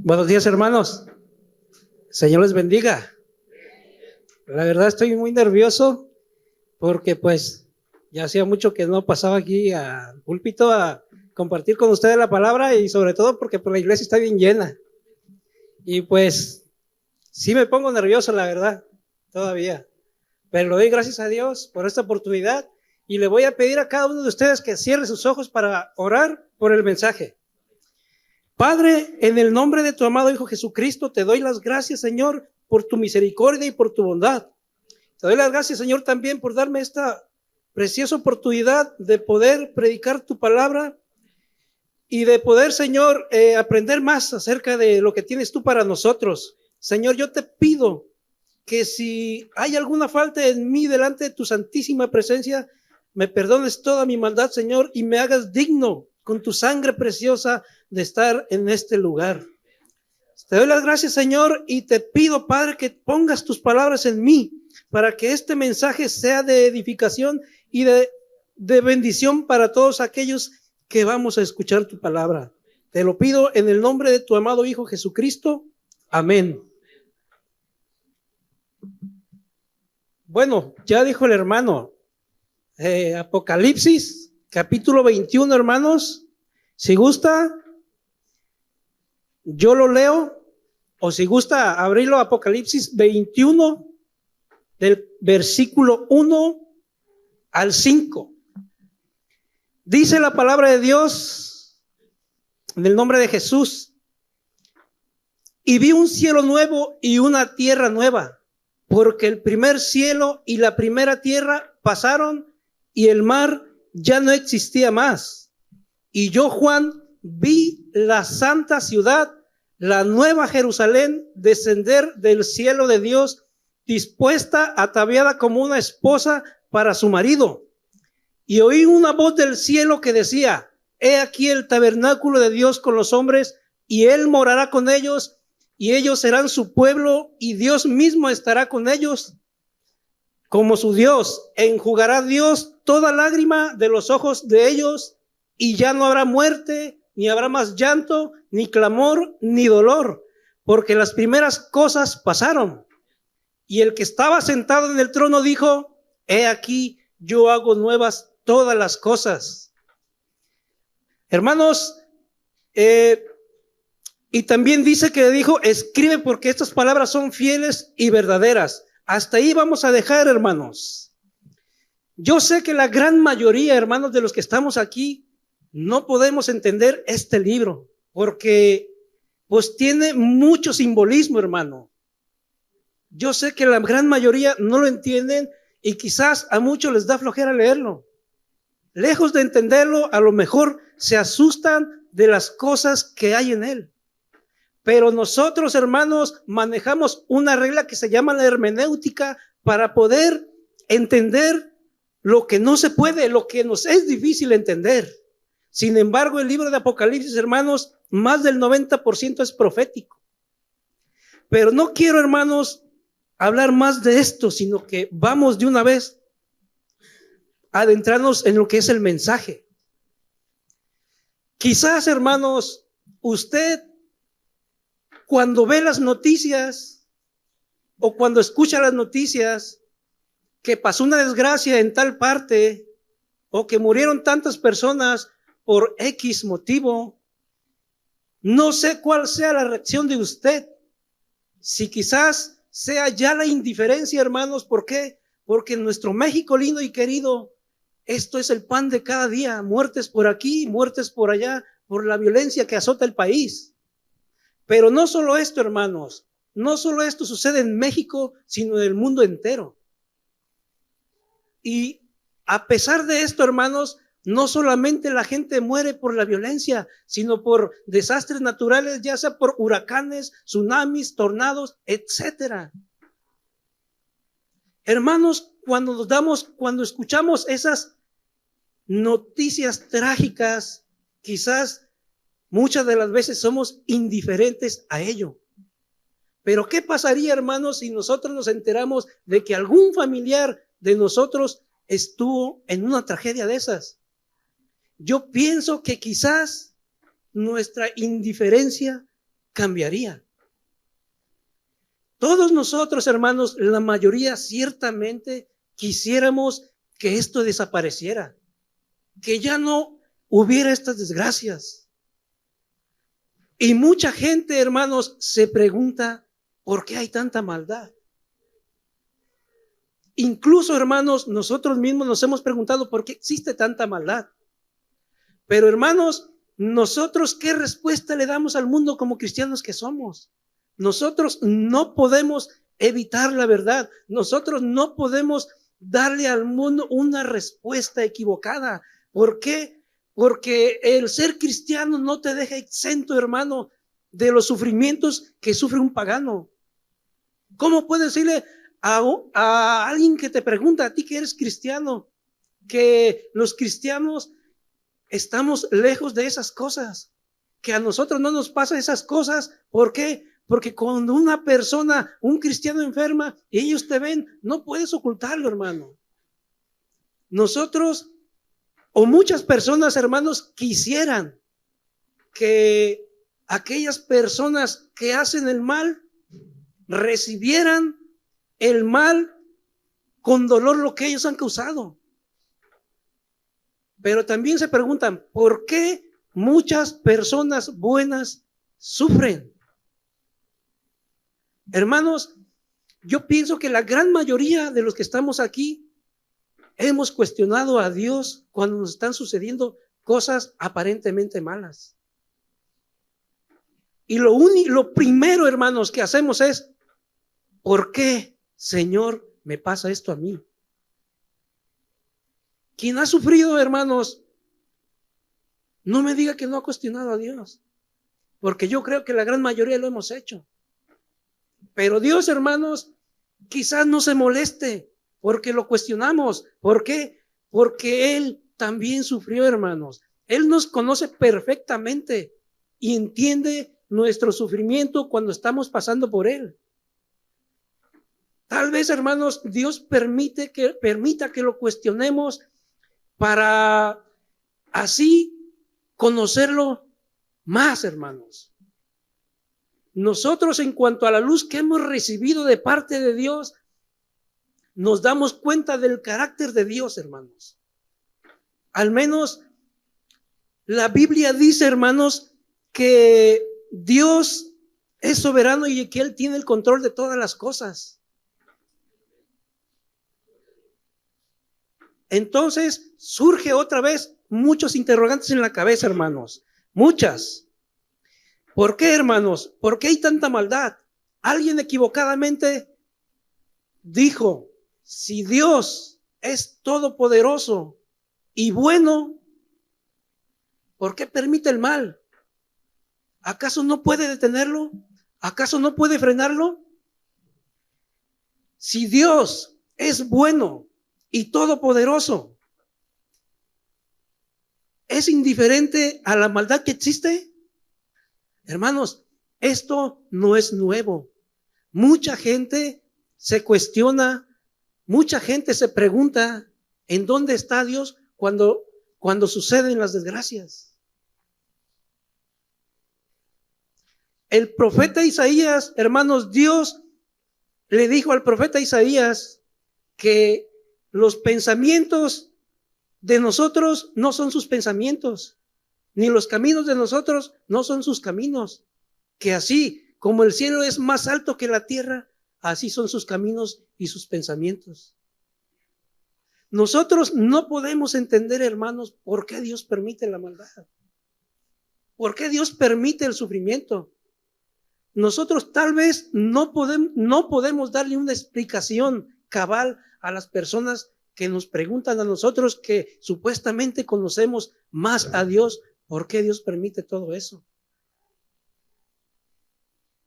Buenos días, hermanos. Señor les bendiga. La verdad estoy muy nervioso porque pues ya hacía mucho que no pasaba aquí al púlpito a compartir con ustedes la palabra y sobre todo porque pues, la iglesia está bien llena. Y pues sí me pongo nervioso, la verdad, todavía. Pero le doy gracias a Dios por esta oportunidad y le voy a pedir a cada uno de ustedes que cierre sus ojos para orar por el mensaje. Padre, en el nombre de tu amado Hijo Jesucristo, te doy las gracias, Señor, por tu misericordia y por tu bondad. Te doy las gracias, Señor, también por darme esta preciosa oportunidad de poder predicar tu palabra y de poder, Señor, aprender más acerca de lo que tienes tú para nosotros. Señor, yo te pido que si hay alguna falta en mí delante de tu santísima presencia, me perdones toda mi maldad, Señor, y me hagas digno con tu sangre preciosa de estar en este lugar. Te doy las gracias, Señor, y te pido, Padre, que pongas tus palabras en mí para que este mensaje sea de edificación y de bendición para todos aquellos que vamos a escuchar tu palabra. Te lo pido en el nombre de tu amado Hijo Jesucristo. Amén. Bueno, ya dijo el hermano, Apocalipsis, capítulo 21, hermanos. Si gusta, yo lo leo, o si gusta abrirlo, Apocalipsis 21, del versículo 1 al 5. Dice la palabra de Dios, en el nombre de Jesús: y vi un cielo nuevo y una tierra nueva, porque el primer cielo y la primera tierra pasaron y el mar ya no existía más. Y yo, Juan, vi la santa ciudad, la nueva Jerusalén, descender del cielo de Dios, dispuesta, ataviada como una esposa para su marido. Y oí una voz del cielo que decía: he aquí el tabernáculo de Dios con los hombres, y él morará con ellos, y ellos serán su pueblo, y Dios mismo estará con ellos como su Dios. Enjugará Dios toda lágrima de los ojos de ellos, y ya no habrá muerte, ni habrá más llanto, ni clamor, ni dolor, porque las primeras cosas pasaron. Y el que estaba sentado en el trono dijo: he aquí, yo hago nuevas todas las cosas. Hermanos, y también dice que dijo: escribe, porque estas palabras son fieles y verdaderas. Hasta ahí vamos a dejar, hermanos. Yo sé que la gran mayoría, hermanos, de los que estamos aquí, no podemos entender este libro, porque pues tiene mucho simbolismo, hermano. Yo sé que la gran mayoría no lo entienden y quizás a muchos les da flojera leerlo. Lejos de entenderlo, a lo mejor se asustan de las cosas que hay en él. Pero nosotros, hermanos, manejamos una regla que se llama la hermenéutica para poder entender lo que no se puede, lo que nos es difícil entender. Sin embargo, el libro de Apocalipsis, hermanos, más del 90% es profético. Pero no quiero, hermanos, hablar más de esto, sino que vamos de una vez a adentrarnos en lo que es el mensaje. Quizás, hermanos, usted cuando ve las noticias o cuando escucha las noticias que pasó una desgracia en tal parte o que murieron tantas personas por X motivo, no sé cuál sea la reacción de usted. Si quizás sea ya la indiferencia, hermanos. ¿Por qué? Porque en nuestro México lindo y querido, esto es el pan de cada día: muertes por aquí, muertes por allá, por la violencia que azota el país. Pero no solo esto, hermanos, no solo esto sucede en México, sino en el mundo entero. Y a pesar de esto, hermanos, no solamente la gente muere por la violencia, sino por desastres naturales, ya sea por huracanes, tsunamis, tornados, etcétera. Hermanos, cuando escuchamos esas noticias trágicas, quizás muchas de las veces somos indiferentes a ello. Pero ¿qué pasaría, hermanos, si nosotros nos enteramos de que algún familiar de nosotros estuvo en una tragedia de esas? Yo pienso que quizás nuestra indiferencia cambiaría. Todos nosotros, hermanos, la mayoría ciertamente quisiéramos que esto desapareciera, que ya no hubiera estas desgracias. Y mucha gente, hermanos, se pregunta, ¿por qué hay tanta maldad? Incluso, hermanos, nosotros mismos nos hemos preguntado por qué existe tanta maldad. Pero, hermanos, nosotros, ¿qué respuesta le damos al mundo como cristianos que somos? Nosotros no podemos evitar la verdad. Nosotros no podemos darle al mundo una respuesta equivocada. ¿Por qué? Porque el ser cristiano no te deja exento, hermano, de los sufrimientos que sufre un pagano. ¿Cómo puedes decirle a alguien que te pregunta, a ti que eres cristiano, que los cristianos estamos lejos de esas cosas, que a nosotros no nos pasa esas cosas? ¿Por qué? Porque cuando una persona, un cristiano enferma y ellos te ven, no puedes ocultarlo, hermano. Nosotros o muchas personas, hermanos, quisieran que aquellas personas que hacen el mal recibieran el mal con dolor lo que ellos han causado. Pero también se preguntan, ¿por qué muchas personas buenas sufren? Hermanos, yo pienso que la gran mayoría de los que estamos aquí hemos cuestionado a Dios cuando nos están sucediendo cosas aparentemente malas. Y lo primero, hermanos, que hacemos es, ¿por qué, Señor, me pasa esto a mí? Quien ha sufrido, hermanos, no me diga que no ha cuestionado a Dios, porque yo creo que la gran mayoría lo hemos hecho. Pero Dios, hermanos, quizás no se moleste porque lo cuestionamos. ¿Por qué? Porque Él también sufrió, hermanos. Él nos conoce perfectamente y entiende nuestro sufrimiento cuando estamos pasando por Él. Tal vez, hermanos, Dios permita que lo cuestionemos para así conocerlo más, hermanos. Nosotros, en cuanto a la luz que hemos recibido de parte de Dios, nos damos cuenta del carácter de Dios, hermanos. Al menos la Biblia dice, hermanos, que Dios es soberano y que Él tiene el control de todas las cosas. Entonces surge otra vez muchos interrogantes en la cabeza, hermanos. Muchas. ¿Por qué, hermanos? ¿Por qué hay tanta maldad? Alguien equivocadamente dijo, si Dios es todopoderoso y bueno, ¿por qué permite el mal? ¿Acaso no puede detenerlo? ¿Acaso no puede frenarlo? Si Dios es bueno y todopoderoso, ¿es indiferente a la maldad que existe? Hermanos, esto no es nuevo. Mucha gente se cuestiona, mucha gente se pregunta ¿en dónde está Dios cuando suceden las desgracias? El profeta Isaías, hermanos, Dios le dijo al profeta Isaías que los pensamientos de nosotros no son sus pensamientos, ni los caminos de nosotros no son sus caminos, que así como el cielo es más alto que la tierra, así son sus caminos y sus pensamientos. Nosotros no podemos entender, hermanos, por qué Dios permite la maldad, por qué Dios permite el sufrimiento. Nosotros tal vez no podemos darle una explicación cabal a las personas que nos preguntan a nosotros que supuestamente conocemos más a Dios, ¿por qué Dios permite todo eso?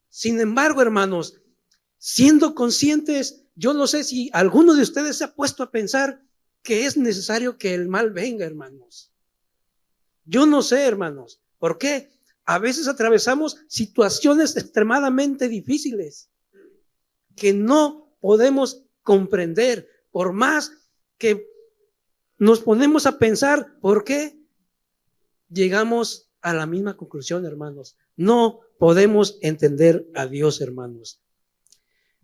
Sin embargo, hermanos, siendo conscientes, yo no sé si alguno de ustedes se ha puesto a pensar que es necesario que el mal venga, hermanos. Yo no sé, hermanos, ¿por qué? A veces atravesamos situaciones extremadamente difíciles que no podemos comprender, por más que nos ponemos a pensar por qué llegamos a la misma conclusión, hermanos. No podemos entender a Dios, hermanos.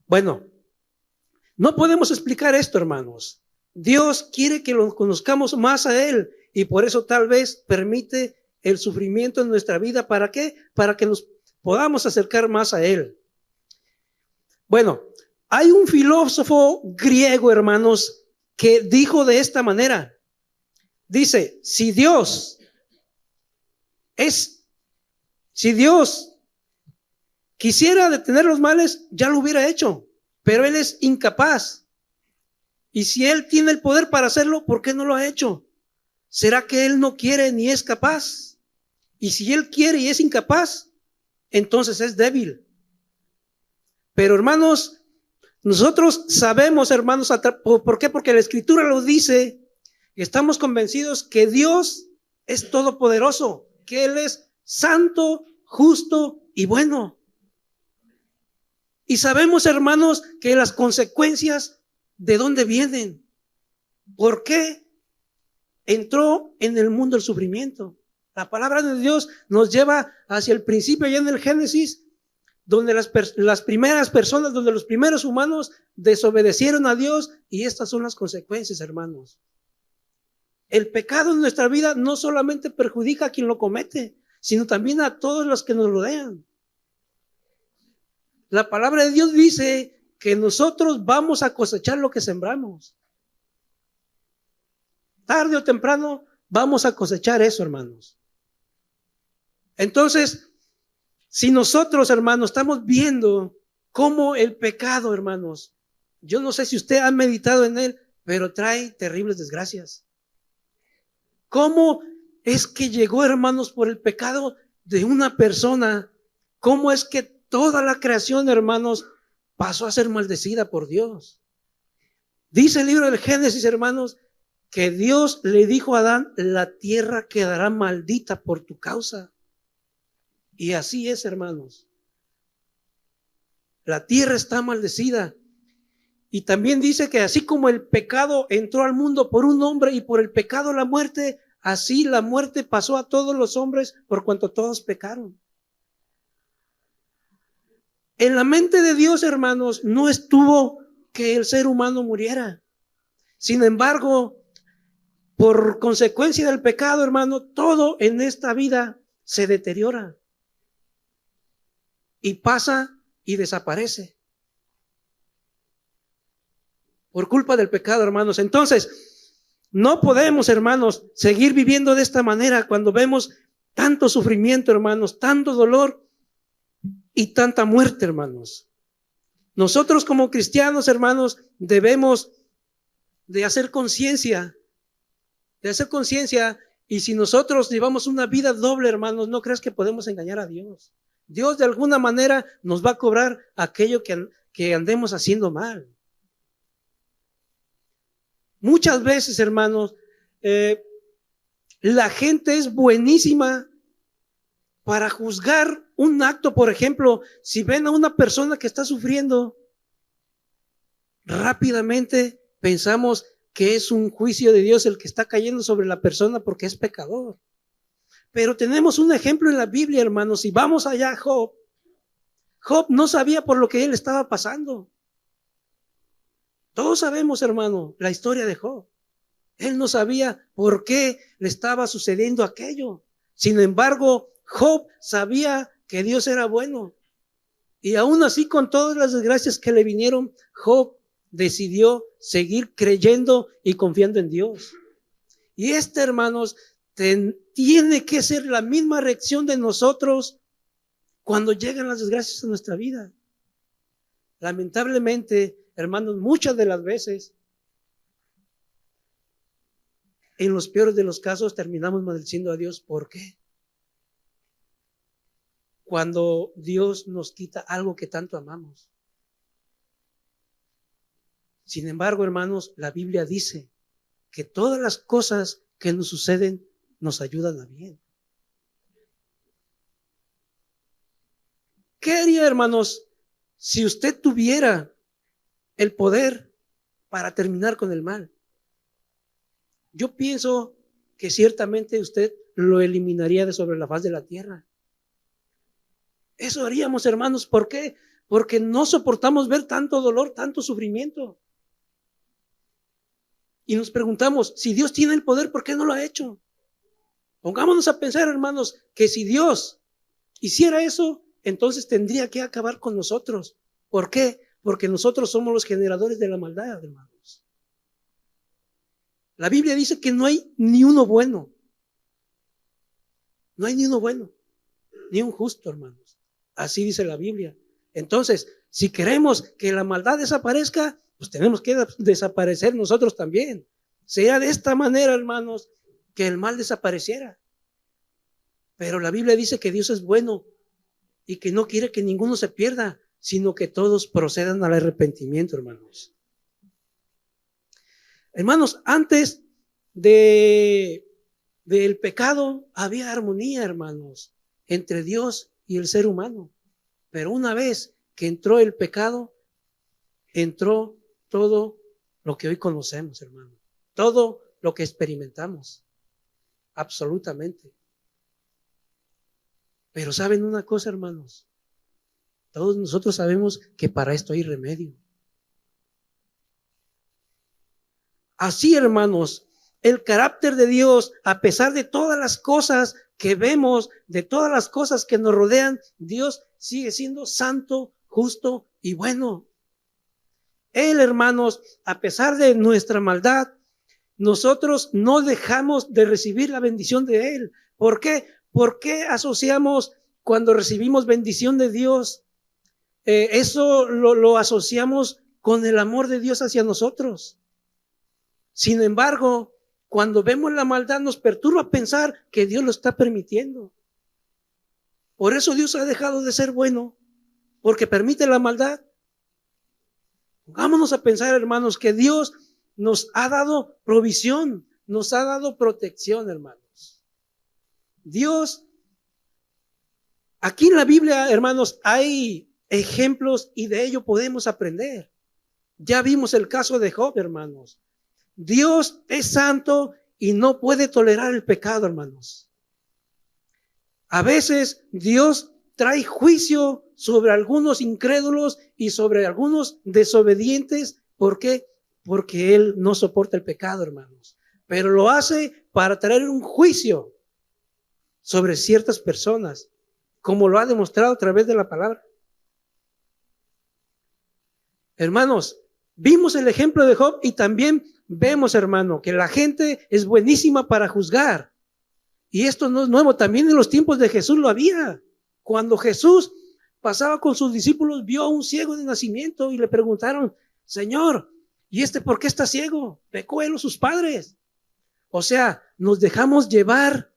Bueno, no podemos explicar esto, hermanos. Dios quiere que lo conozcamos más a Él y por eso tal vez permite el sufrimiento en nuestra vida. ¿Para qué? Para que nos podamos acercar más a Él. Bueno, hay un filósofo griego, hermanos, que dijo de esta manera. Dice, si Dios quisiera detener los males, ya lo hubiera hecho, pero Él es incapaz. Y si Él tiene el poder para hacerlo, ¿por qué no lo ha hecho? ¿Será que Él no quiere ni es capaz? Y si Él quiere y es incapaz, entonces es débil. Pero hermanos, nosotros sabemos, hermanos, ¿por qué? Porque la Escritura lo dice, y estamos convencidos que Dios es todopoderoso, que Él es santo, justo y bueno. Y sabemos, hermanos, que las consecuencias, ¿de dónde vienen? ¿Por qué entró en el mundo el sufrimiento? La palabra de Dios nos lleva hacia el principio, ya en el Génesis, donde las primeras personas, donde los primeros humanos desobedecieron a Dios, y estas son las consecuencias, hermanos. El pecado en nuestra vida no solamente perjudica a quien lo comete, sino también a todos los que nos rodean. La palabra de Dios dice que nosotros vamos a cosechar lo que sembramos. Tarde o temprano vamos a cosechar eso, hermanos. Entonces, si nosotros, hermanos, estamos viendo cómo el pecado, hermanos, yo no sé si usted ha meditado en él, pero trae terribles desgracias. ¿Cómo es que llegó, hermanos, por el pecado de una persona? ¿Cómo es que toda la creación, hermanos, pasó a ser maldecida por Dios? Dice el libro del Génesis, hermanos, que Dios le dijo a Adán, la tierra quedará maldita por tu causa. Y así es, hermanos. La tierra está maldecida. Y también dice que así como el pecado entró al mundo por un hombre y por el pecado la muerte, así la muerte pasó a todos los hombres por cuanto todos pecaron. En la mente de Dios, hermanos, no estuvo que el ser humano muriera. Sin embargo, por consecuencia del pecado, hermano, todo en esta vida se deteriora y pasa y desaparece por culpa del pecado, hermanos. Entonces, no podemos, hermanos, seguir viviendo de esta manera cuando vemos tanto sufrimiento, hermanos, tanto dolor y tanta muerte, hermanos. Nosotros como cristianos, hermanos, debemos de hacer conciencia, y si nosotros llevamos una vida doble, hermanos, no creas que podemos engañar a Dios. Dios de alguna manera nos va a cobrar aquello que andemos haciendo mal. Muchas veces, hermanos, la gente es buenísima para juzgar un acto. Por ejemplo, si ven a una persona que está sufriendo, rápidamente pensamos que es un juicio de Dios el que está cayendo sobre la persona porque es pecador. Pero tenemos un ejemplo en la Biblia, hermanos. Si vamos allá a Job no sabía por lo que él estaba pasando. Todos sabemos, hermano, la historia de Job. Él no sabía por qué le estaba sucediendo aquello. Sin embargo, Job sabía que Dios era bueno. Y aún así, con todas las desgracias que le vinieron, Job decidió seguir creyendo y confiando en Dios. Y hermanos, tiene que ser la misma reacción de nosotros cuando llegan las desgracias a nuestra vida. Lamentablemente, hermanos, muchas de las veces, en los peores de los casos, terminamos maldiciendo a Dios. ¿Por qué? Cuando Dios nos quita algo que tanto amamos. Sin embargo, hermanos, la Biblia dice que todas las cosas que nos suceden nos ayudan a bien. ¿Qué haría, hermanos, si usted tuviera el poder para terminar con el mal? Yo pienso que ciertamente usted lo eliminaría de sobre la faz de la tierra. Eso haríamos, hermanos. ¿Por qué? Porque no soportamos ver tanto dolor, tanto sufrimiento. Y nos preguntamos, si Dios tiene el poder, ¿por qué no lo ha hecho? Pongámonos a pensar, hermanos, que si Dios hiciera eso, entonces tendría que acabar con nosotros. ¿Por qué? Porque nosotros somos los generadores de la maldad, hermanos. La Biblia dice que no hay ni uno bueno. No hay ni uno bueno, ni un justo, hermanos. Así dice la Biblia. Entonces, si queremos que la maldad desaparezca, pues tenemos que desaparecer nosotros también. Sería de esta manera, hermanos, que el mal desapareciera. Pero la Biblia dice que Dios es bueno y que no quiere que ninguno se pierda, sino que todos procedan al arrepentimiento, hermanos. Hermanos, antes del pecado había armonía, hermanos, entre Dios y el ser humano. Pero una vez que entró el pecado, entró todo lo que hoy conocemos, hermano. Todo lo que experimentamos. Absolutamente. Pero ¿saben una cosa, hermanos? Todos nosotros sabemos que para esto hay remedio. Así, hermanos, el carácter de Dios, a pesar de todas las cosas que vemos, de todas las cosas que nos rodean, Dios sigue siendo santo, justo y bueno. Él, hermanos, a pesar de nuestra maldad, nosotros no dejamos de recibir la bendición de Él. ¿Por qué? ¿Por qué asociamos cuando recibimos bendición de Dios? Eso lo asociamos con el amor de Dios hacia nosotros. Sin embargo, cuando vemos la maldad nos perturba pensar que Dios lo está permitiendo. Por eso Dios ha dejado de ser bueno, porque permite la maldad. Vámonos a pensar, hermanos, que Dios nos ha dado provisión, nos ha dado protección, hermanos. Dios, aquí en la Biblia, hermanos, hay ejemplos y de ello podemos aprender. Ya vimos el caso de Job, hermanos. Dios es santo y no puede tolerar el pecado, hermanos. A veces Dios trae juicio sobre algunos incrédulos y sobre algunos desobedientes. ¿Por qué? Porque Él no soporta el pecado, hermanos. Pero lo hace para traer un juicio sobre ciertas personas, como lo ha demostrado a través de la palabra. Hermanos, vimos el ejemplo de Job y también vemos, hermano, que la gente es buenísima para juzgar. Y esto no es nuevo, también en los tiempos de Jesús lo había. Cuando Jesús pasaba con sus discípulos, vio a un ciego de nacimiento y le preguntaron, Señor, ¿y por qué está ciego? ¿Pecó él o sus padres? O sea, nos dejamos llevar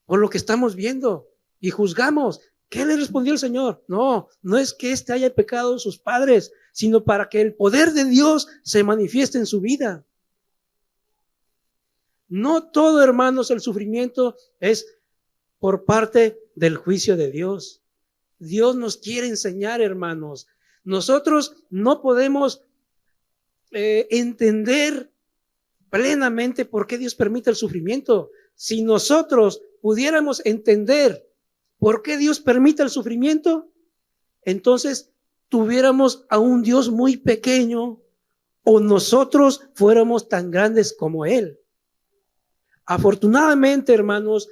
por lo que estamos viendo y juzgamos. ¿Qué le respondió el Señor? No es que haya pecado sus padres, sino para que el poder de Dios se manifieste en su vida. No todo, hermanos, el sufrimiento es por parte del juicio de Dios. Dios nos quiere enseñar, hermanos. Nosotros no podemos entender plenamente por qué Dios permite el sufrimiento. Si nosotros pudiéramos entender por qué Dios permite el sufrimiento, entonces tuviéramos a un Dios muy pequeño o nosotros fuéramos tan grandes como Él. Afortunadamente, hermanos,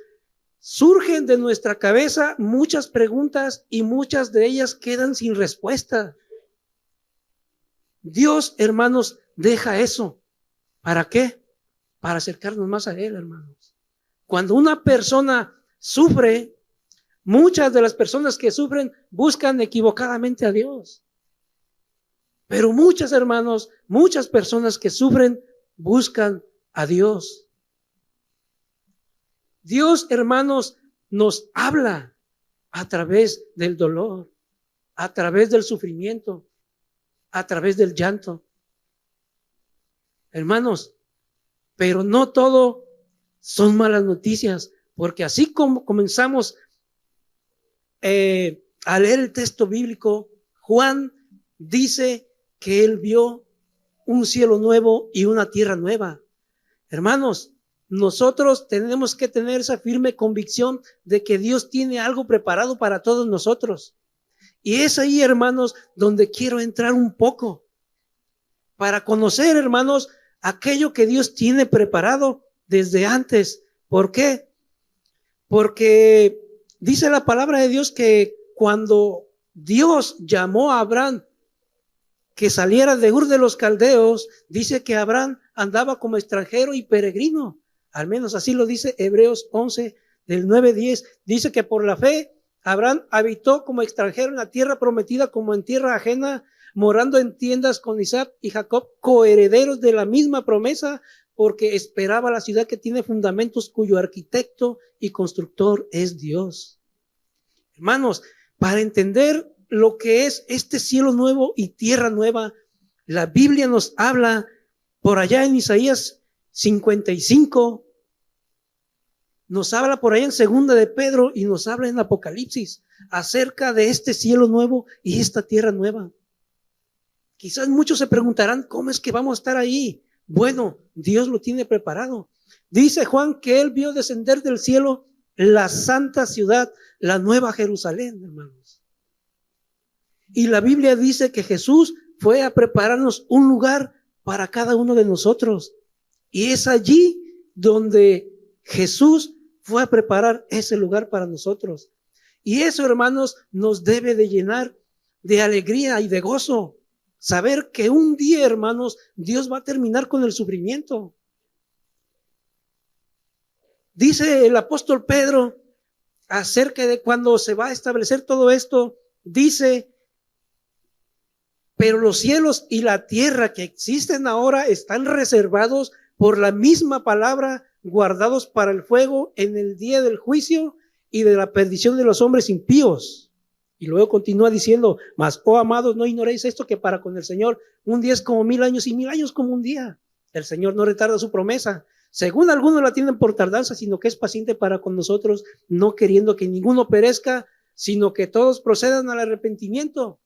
surgen de nuestra cabeza muchas preguntas y muchas de ellas quedan sin respuesta. Dios, hermanos, deja eso. ¿Para qué? Para acercarnos más a Él, hermanos. Cuando una persona sufre, muchas de las personas que sufren buscan equivocadamente a Dios. Pero muchas, hermanos, muchas personas que sufren buscan a Dios. Dios, hermanos, nos habla a través del dolor, a través del sufrimiento, a través del llanto. Hermanos, pero no todo son malas noticias, porque así como comenzamos a leer el texto bíblico, Juan dice que él vio un cielo nuevo y una tierra nueva. Hermanos, nosotros tenemos que tener esa firme convicción de que Dios tiene algo preparado para todos nosotros. Y es ahí, hermanos, donde quiero entrar un poco para conocer, hermanos, aquello que Dios tiene preparado desde antes. ¿Por qué? Porque dice la palabra de Dios que cuando Dios llamó a Abraham que saliera de Ur de los Caldeos, dice que Abraham andaba como extranjero y peregrino. Al menos así lo dice Hebreos 11, del 9-10. Dice que por la fe Abraham habitó como extranjero en la tierra prometida, como en tierra ajena, morando en tiendas con Isaac y Jacob, coherederos de la misma promesa, porque esperaba la ciudad que tiene fundamentos, cuyo arquitecto y constructor es Dios. Hermanos, para entender lo que es este cielo nuevo y tierra nueva, la Biblia nos habla por allá en Isaías 55, nos habla por allá en Segunda de Pedro y nos habla en Apocalipsis acerca de este cielo nuevo y esta tierra nueva. Quizás muchos se preguntarán, ¿cómo es que vamos a estar ahí? Bueno, Dios lo tiene preparado. Dice Juan que él vio descender del cielo la santa ciudad, la nueva Jerusalén, hermanos. Y la Biblia dice que Jesús fue a prepararnos un lugar para cada uno de nosotros. Y es allí donde Jesús fue a preparar ese lugar para nosotros. Y eso, hermanos, nos debe de llenar de alegría y de gozo. Saber que un día, hermanos, Dios va a terminar con el sufrimiento. Dice el apóstol Pedro acerca de cuando se va a establecer todo esto, dice: pero los cielos y la tierra que existen ahora están reservados por la misma palabra, guardados para el fuego en el día del juicio y de la perdición de los hombres impíos. Y luego continúa diciendo: mas, oh amados, no ignoréis esto, que para con el Señor un día es como 1000 años y 1000 años como un día. El Señor no retarda su promesa, según algunos la tienen por tardanza, sino que es paciente para con nosotros, no queriendo que ninguno perezca, sino que todos procedan al arrepentimiento.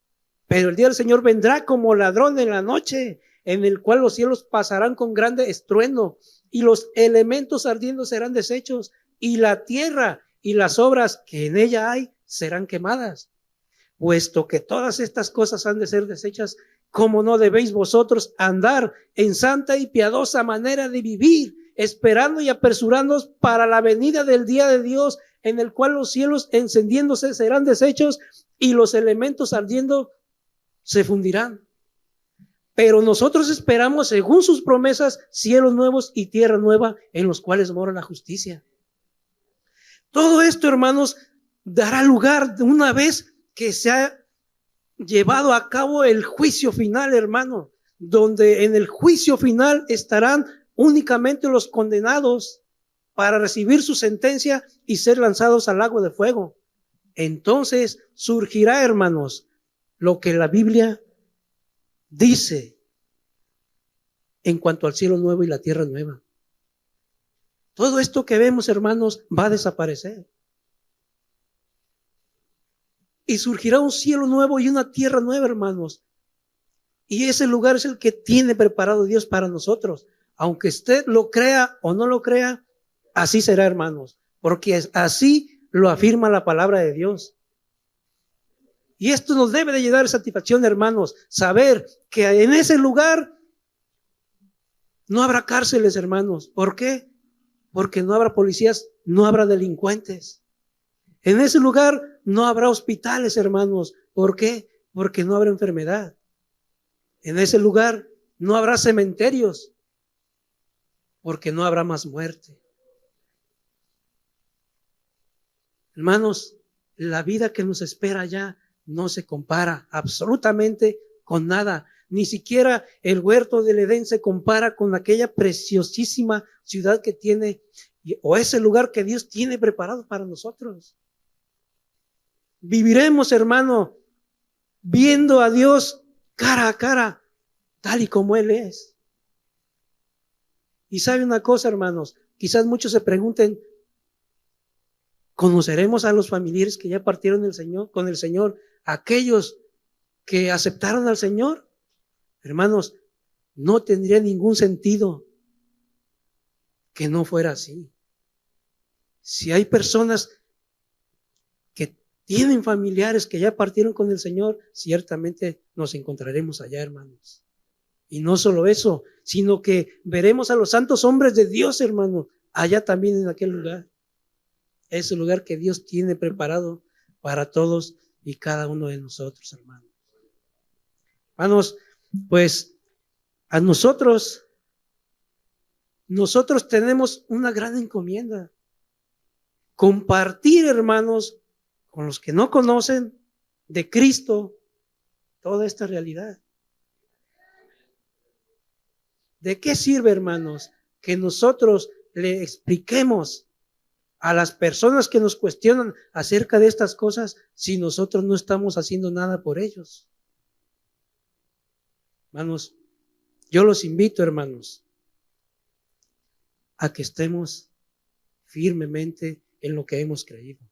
Pero el día del Señor vendrá como ladrón en la noche, en el cual los cielos pasarán con grande estruendo, y los elementos ardiendo serán deshechos, y la tierra y las obras que en ella hay serán quemadas. Puesto que todas estas cosas han de ser deshechas, ¿cómo no debéis vosotros andar en santa y piadosa manera de vivir, esperando y apresurándoos para la venida del día de Dios, en el cual los cielos encendiéndose serán deshechos y los elementos ardiendo se fundirán? Pero nosotros esperamos, según sus promesas, cielos nuevos y tierra nueva, en los cuales mora la justicia. Todo esto, hermanos, dará lugar de una vez que se ha llevado a cabo el juicio final, hermano, donde en el juicio final estarán únicamente los condenados para recibir su sentencia y ser lanzados al lago de fuego. Entonces surgirá, hermanos, lo que la Biblia dice en cuanto al cielo nuevo y la tierra nueva. Todo esto que vemos, hermanos, va a desaparecer. Y surgirá un cielo nuevo y una tierra nueva, hermanos. Y ese lugar es el que tiene preparado Dios para nosotros. Aunque usted lo crea o no lo crea, así será, hermanos. Porque así lo afirma la palabra de Dios. Y esto nos debe de llenar de satisfacción, hermanos. Saber que en ese lugar no habrá cárceles, hermanos. ¿Por qué? Porque no habrá policías, no habrá delincuentes. En ese lugar no habrá hospitales, hermanos. ¿Por qué? Porque no habrá enfermedad. En ese lugar no habrá cementerios, porque no habrá más muerte. Hermanos, la vida que nos espera allá no se compara absolutamente con nada. Ni siquiera el huerto del Edén se compara con aquella preciosísima ciudad que tiene, o ese lugar que Dios tiene preparado para nosotros. Viviremos, hermano, viendo a Dios cara a cara, tal y como Él es. Y sabe una cosa, hermanos, quizás muchos se pregunten: ¿conoceremos a los familiares que ya partieron con el Señor? Aquellos que aceptaron al Señor. Hermanos, no tendría ningún sentido que no fuera así. Si hay personas que tienen familiares que ya partieron con el Señor, ciertamente nos encontraremos allá, hermanos. Y no solo eso, sino que veremos a los santos hombres de Dios, hermano, allá también en aquel lugar. Es el lugar que Dios tiene preparado para todos y cada uno de nosotros, hermanos. Hermanos, pues a nosotros tenemos una gran encomienda. Compartir, hermanos, con los que no conocen de Cristo toda esta realidad. ¿De qué sirve, hermanos, que nosotros le expliquemos a las personas que nos cuestionan acerca de estas cosas si nosotros no estamos haciendo nada por ellos? Hermanos, yo los invito, hermanos, a que estemos firmemente en lo que hemos creído.